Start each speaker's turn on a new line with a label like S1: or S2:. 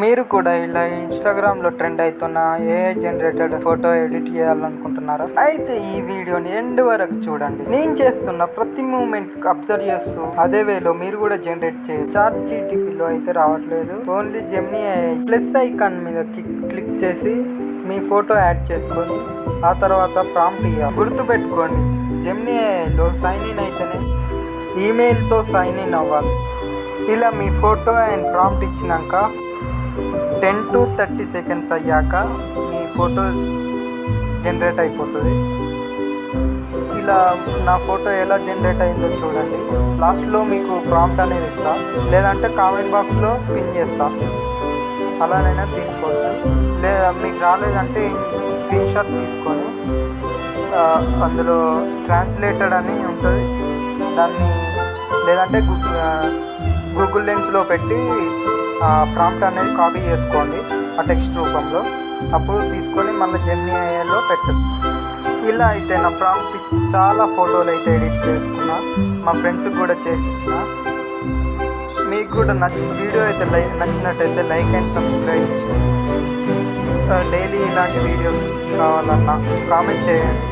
S1: మీరు కూడా ఇలా ఇన్స్టాగ్రామ్లో ట్రెండ్ అవుతున్న ఏఐ జనరేటెడ్ ఫోటో ఎడిట్ చేయాలనుకుంటున్నారా? అయితే ఈ వీడియోని ఎండ్ వరకు చూడండి. నేను చేస్తున్న ప్రతి మూమెంట్ అబ్జర్వ్ చేస్తూ అదే వేలో మీరు కూడా జనరేట్ చేయొచ్చు. చాట్ జీటీపీలో అయితే రావట్లేదు, only Gemini AI plus icon మీద క్లిక్ చేసి మీ ఫోటో యాడ్ చేసుకొని ఆ తర్వాత ప్రాంప్ట్ ఇవ్వాలి. గుర్తుపెట్టుకోండి, జెమినీ ఏఐలో సైన్ ఇన్ అయితేనే ఈమెయిల్తో సైన్ ఇన్ అవ్వాలి. ఇలా మీ ఫోటో అండ్ ప్రాంప్ట్ ఇచ్చినాక 10 to 30 seconds అయ్యాక మీ ఫోటో జనరేట్ అయిపోతుంది. ఇలా నా ఫోటో ఎలా జనరేట్ అయిందో చూడండి. లాస్ట్లో మీకు ప్రాంప్ట్ అనేది ఇస్తా, లేదంటే కామెంట్ బాక్స్లో పిన్ చేస్తా, అలానైనా తీసుకోవచ్చు. లేదా మీకు రాలేదంటే స్క్రీన్ షాట్ తీసుకొని అందులో ట్రాన్స్లేటెడ్ అని ఉంటుంది, దాన్ని లేదంటే గూగుల్ లెన్స్లో పెట్టి ప్రాంప్ట్ అనేది కాపీ చేసుకోండి ఆ టెక్స్ట్ రూపంలో. అప్పుడు తీసుకొని మళ్ళీ జెమినీ ఏఐలో పెట్టు. ఇలా అయితే నా ప్రాంప్ట్ ఇచ్చి చాలా ఫోటోలు అయితే ఎడిట్ చేసుకున్నా, మా ఫ్రెండ్స్కి కూడా చేసి ఇచ్చిన. మీకు కూడా వీడియో అయితే నచ్చినట్టయితే లైక్ అండ్ సబ్స్క్రైబ్. డైలీ ఇలాంటి వీడియోస్ కావాలన్నా కామెంట్ చేయండి.